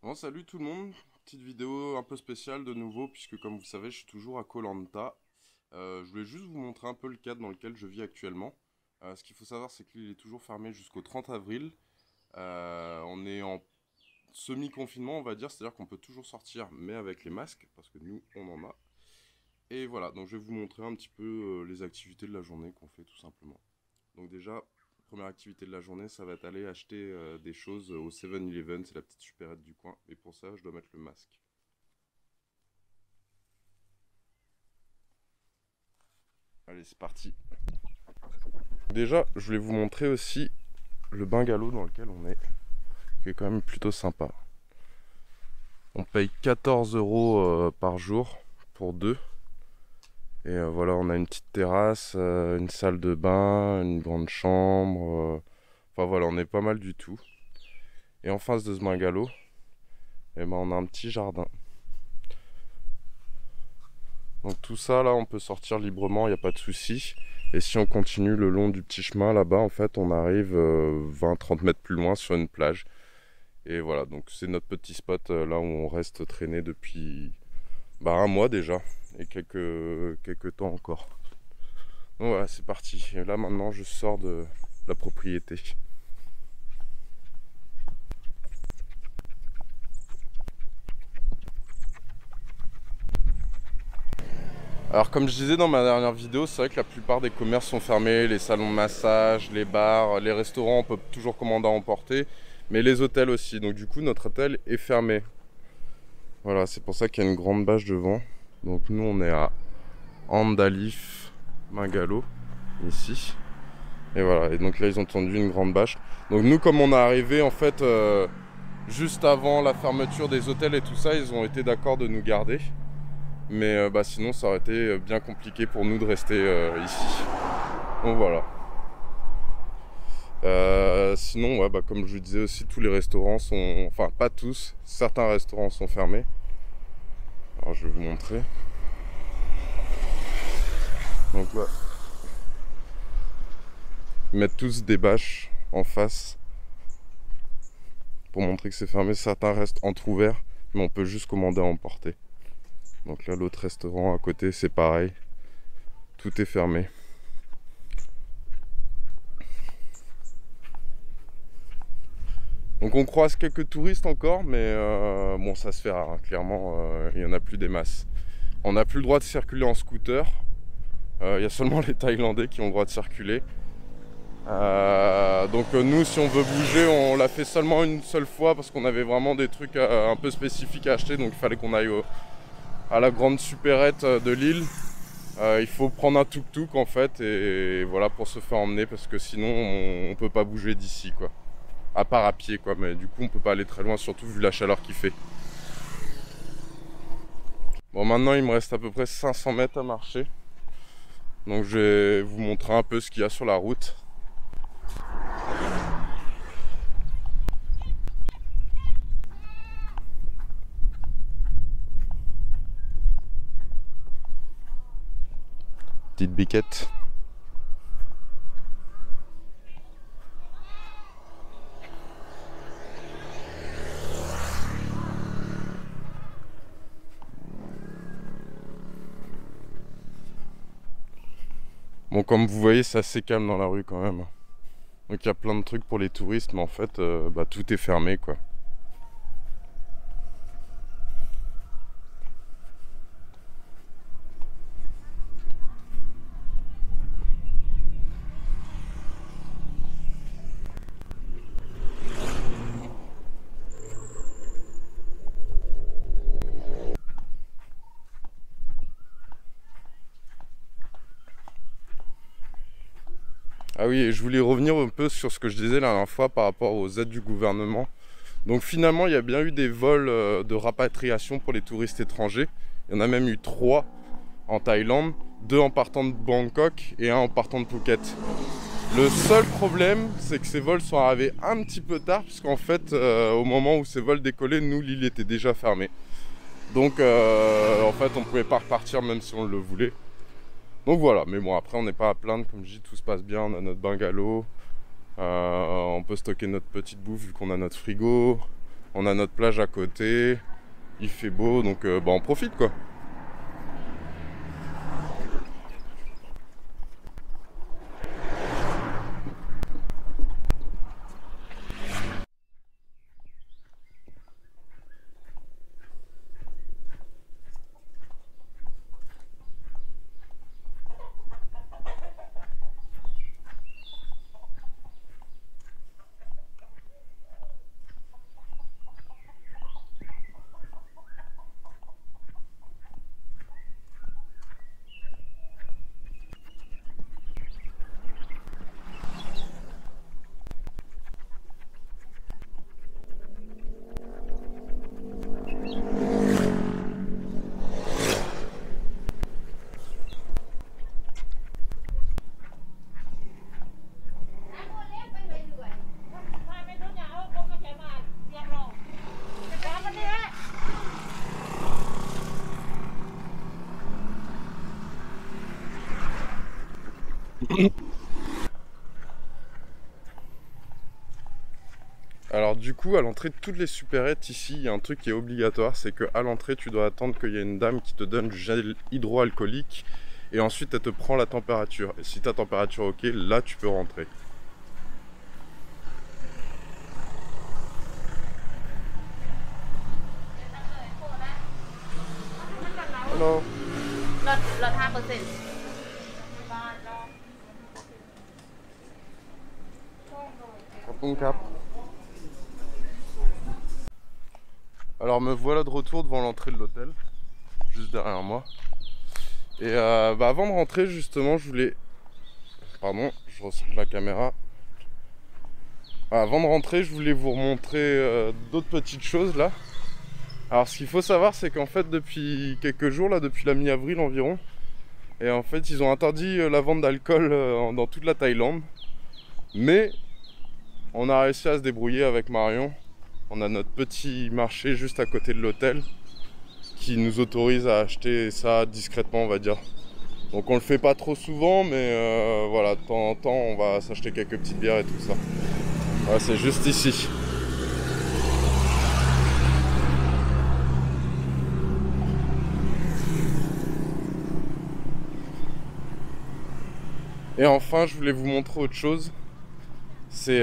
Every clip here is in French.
Bon, salut tout le monde, petite vidéo un peu spéciale de nouveau puisque comme vous savez je suis toujours à Koh Lanta. Je voulais juste vous montrer un peu le cadre dans lequel je vis actuellement. Ce qu'il faut savoir c'est que l'île est toujours fermée jusqu'au 30 avril. On est en semi-confinement on va dire, c'est-à-dire qu'on peut toujours sortir mais avec les masques parce que nous on en a. Et voilà, donc je vais vous montrer un petit peu les activités de la journée qu'on fait tout simplement. Donc déjà, première activité de la journée, ça va être aller acheter des choses au 7-Eleven, c'est la petite supérette du coin. Et pour ça, je dois mettre le masque. Allez, c'est parti. Déjà, je voulais vous montrer aussi le bungalow dans lequel on est, qui est quand même plutôt sympa. On paye 14 € par jour pour deux. Et voilà, on a une petite terrasse, une salle de bain, une grande chambre. Enfin voilà, on est pas mal du tout. Et en face de ce bungalow, eh ben, on a un petit jardin. Donc tout ça là on peut sortir librement, il n'y a pas de souci. Et si on continue le long du petit chemin là-bas, en fait on arrive 20-30 mètres plus loin sur une plage. Et voilà, donc c'est notre petit spot là où on reste traîné depuis un mois déjà. Et quelques temps encore. Donc voilà, c'est parti. Et là maintenant je sors de la propriété. Alors comme je disais dans ma dernière vidéo, c'est vrai que la plupart des commerces sont fermés, les salons de massage, les bars, les restaurants, on peut toujours commander à emporter, mais les hôtels aussi. Donc du coup notre hôtel est fermé. Voilà, c'est pour ça qu'il y a une grande bâche devant. Donc nous on est à Andalif Bungalow, ici. Et voilà, et donc là ils ont tendu une grande bâche. Donc nous comme on est arrivé en fait juste avant la fermeture des hôtels et tout ça, ils ont été d'accord de nous garder. Mais sinon ça aurait été bien compliqué pour nous de rester ici. Donc voilà. Sinon ouais, comme je vous disais aussi, tous les restaurants sont... Enfin pas tous, certains restaurants sont fermés. Alors je vais vous montrer. Donc ouais. Ils mettent tous des bâches en face pour montrer que c'est fermé. Certains restent entrouverts, mais on peut juste commander à emporter. Donc là l'autre restaurant à côté c'est pareil. Tout est fermé. Donc on croise quelques touristes encore, mais bon ça se fait rare, hein. Clairement il n'y en a plus des masses. On n'a plus le droit de circuler en scooter, il y a seulement les Thaïlandais qui ont le droit de circuler. Donc nous si on veut bouger on l'a fait seulement une seule fois parce qu'on avait vraiment des trucs un peu spécifiques à acheter, donc il fallait qu'on aille à la grande supérette de l'île. Il faut prendre un tuk-tuk en fait et voilà pour se faire emmener parce que sinon on peut pas bouger d'ici quoi. À part à pied quoi, mais du coup on peut pas aller très loin, surtout vu la chaleur qu'il fait. Bon maintenant il me reste à peu près 500 mètres à marcher. Donc je vais vous montrer un peu ce qu'il y a sur la route. Petite biquette. Bon comme vous voyez c'est assez calme dans la rue quand même. Donc il y a plein de trucs pour les touristes mais en fait tout est fermé quoi. Ah oui, et je voulais revenir un peu sur ce que je disais la dernière fois par rapport aux aides du gouvernement. Donc finalement, il y a bien eu des vols de rapatriation pour les touristes étrangers. Il y en a même eu 3 en Thaïlande, 2 en partant de Bangkok et 1 en partant de Phuket. Le seul problème, c'est que ces vols sont arrivés un petit peu tard, puisqu'en fait, au moment où ces vols décollaient, nous, l'île était déjà fermée. Donc en fait, on ne pouvait pas repartir même si on le voulait. Donc voilà, mais bon après on n'est pas à plaindre, comme je dis tout se passe bien, on a notre bungalow, on peut stocker notre petite bouffe vu qu'on a notre frigo, On a notre plage à côté, il fait beau, donc bah, on profite quoi. Alors du coup, à l'entrée de toutes les supérettes ici, il y a un truc qui est obligatoire, c'est qu'à l'entrée, tu dois attendre qu'il y ait une dame qui te donne du gel hydroalcoolique et ensuite elle te prend la température. Et si ta température est ok, là tu peux rentrer. Hello. ลด 5% Alors me voilà de retour devant l'entrée de l'hôtel, juste derrière moi. Et bah avant de rentrer justement, je voulais... Pardon, je ressors la caméra. Avant de rentrer, je voulais vous remontrer d'autres petites choses là. Alors ce qu'il faut savoir, c'est qu'en fait depuis quelques jours, là depuis la mi-avril environ, et en fait ils ont interdit la vente d'alcool dans toute la Thaïlande. Mais on a réussi à se débrouiller avec Marion. On a notre petit marché juste à côté de l'hôtel qui nous autorise à acheter ça discrètement, on va dire. Donc on le fait pas trop souvent, mais voilà, de temps en temps on va s'acheter quelques petites bières et tout ça. Ouais, c'est juste ici. Et enfin, je voulais vous montrer autre chose. C'est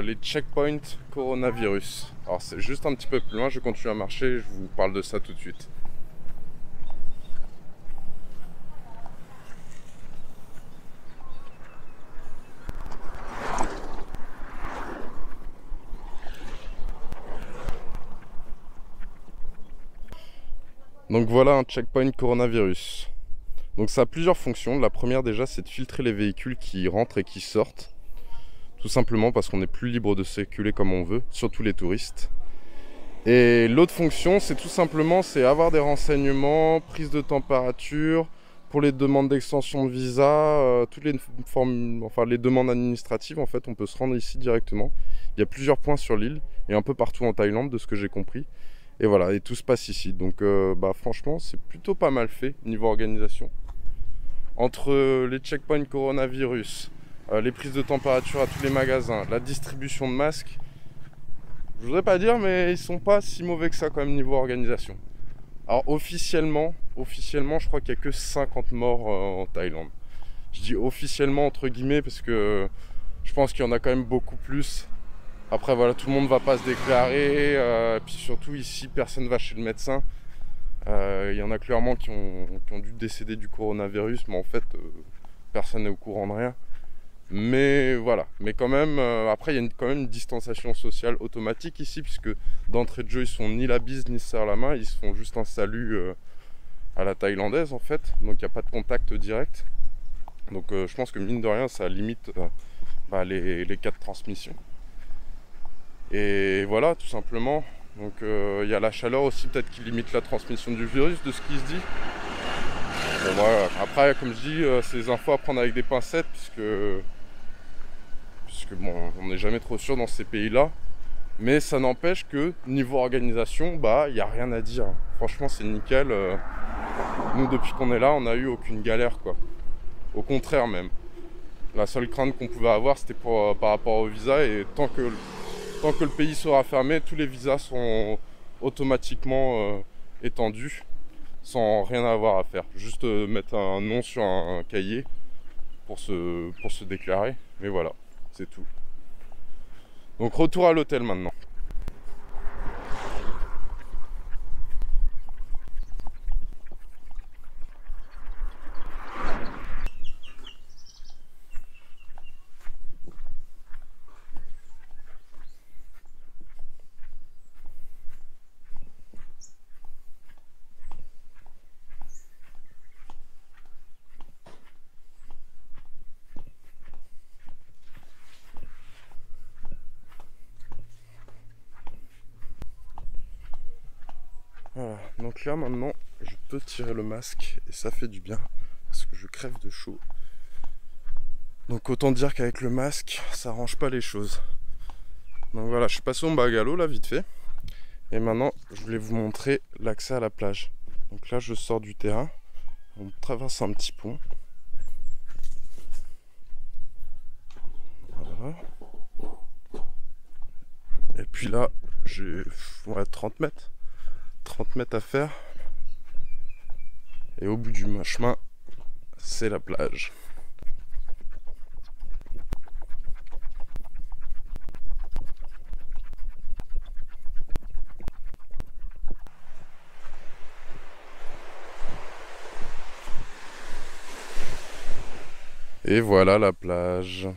les checkpoints coronavirus. Alors c'est juste un petit peu plus loin, je continue à marcher, je vous parle de ça tout de suite. Donc voilà un checkpoint coronavirus. Donc ça a plusieurs fonctions. La première déjà, c'est de filtrer les véhicules qui rentrent et qui sortent. Tout simplement parce qu'on est plus libre de circuler comme on veut, surtout les touristes. Et l'autre fonction, c'est tout simplement avoir des renseignements, prise de température, pour les demandes d'extension de visa, toutes les formes, enfin les demandes administratives, en fait, on peut se rendre ici directement. Il y a plusieurs points sur l'île et un peu partout en Thaïlande, de ce que j'ai compris. Et voilà, et tout se passe ici. Donc bah, franchement, c'est plutôt pas mal fait niveau organisation. Entre les checkpoints coronavirus, les prises de température à tous les magasins, la distribution de masques, je voudrais pas dire, mais ils sont pas si mauvais que ça quand même niveau organisation. Alors officiellement, je crois qu'il n'y a que 50 morts en Thaïlande. Je dis officiellement entre guillemets parce que je pense qu'il y en a quand même beaucoup plus. Après voilà, tout le monde va pas se déclarer, puis surtout ici personne va chez le médecin. Il y en a clairement qui ont dû décéder du coronavirus, mais en fait personne n'est au courant de rien. Mais voilà, mais quand même, après il y a quand même une distanciation sociale automatique ici, puisque d'entrée de jeu ils sont ni la bise ni se serrent la main, ils se font juste un salut à la thaïlandaise en fait, donc il n'y a pas de contact direct. Donc je pense que mine de rien ça limite les cas de transmission. Et voilà, tout simplement. Donc il y a la chaleur aussi peut-être qui limite la transmission du virus, de ce qui se dit. Bon, voilà. Après, comme je dis, c'est des infos à prendre avec des pincettes, puisque bon, on n'est jamais trop sûr dans ces pays-là. Mais ça n'empêche que niveau organisation, bah, il n'y a rien à dire. Franchement, c'est nickel. Nous, depuis qu'on est là, on n'a eu aucune galère, quoi. Au contraire même. La seule crainte qu'on pouvait avoir, c'était par rapport au visa. Et tant tant que le pays sera fermé, tous les visas sont automatiquement étendus sans rien avoir à faire. Juste mettre un nom sur un cahier pour se déclarer. Mais voilà, c'est tout. Donc retour à l'hôtel maintenant. Voilà, donc là maintenant je peux tirer le masque et ça fait du bien parce que je crève de chaud. Donc autant dire qu'avec le masque ça arrange pas les choses. Donc voilà, je suis passé au bungalow là vite fait. Et maintenant je voulais vous montrer l'accès à la plage. Donc là je sors du terrain, on traverse un petit pont. Voilà. Et puis là j'ai 30 mètres. 30 mètres à faire. Et au bout du chemin, c'est la plage. Et voilà la plage.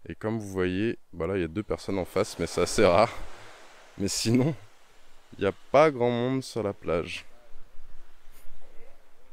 Et comme vous voyez, bah là il y a 2 personnes en face, mais c'est assez rare. Mais sinon, il n'y a pas grand monde sur la plage.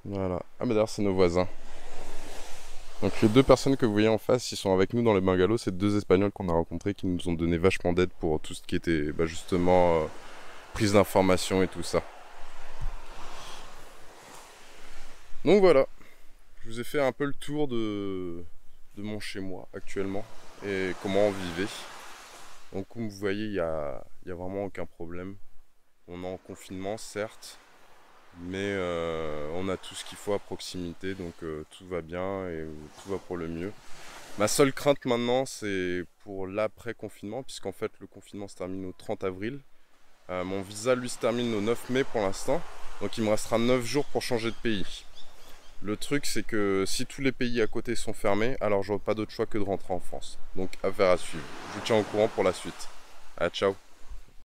Voilà. Ah mais d'ailleurs c'est nos voisins. Donc les 2 personnes que vous voyez en face, ils sont avec nous dans le bungalow. C'est 2 Espagnols qu'on a rencontrés qui nous ont donné vachement d'aide pour tout ce qui était justement prise d'informations et tout ça. Donc voilà. Je vous ai fait un peu le tour de mon chez-moi actuellement et comment on vivait. Donc comme vous voyez, il y a vraiment aucun problème. On est en confinement certes, mais on a tout ce qu'il faut à proximité, donc tout va bien et tout va pour le mieux. Ma seule crainte maintenant, c'est pour l'après-confinement, puisqu'en fait le confinement se termine au 30 avril. Mon visa lui se termine au 9 mai pour l'instant, donc il me restera 9 jours pour changer de pays. Le truc c'est que si tous les pays à côté sont fermés, alors j'aurai pas d'autre choix que de rentrer en France. Donc affaire à suivre. Je vous tiens au courant pour la suite. Ah, ciao.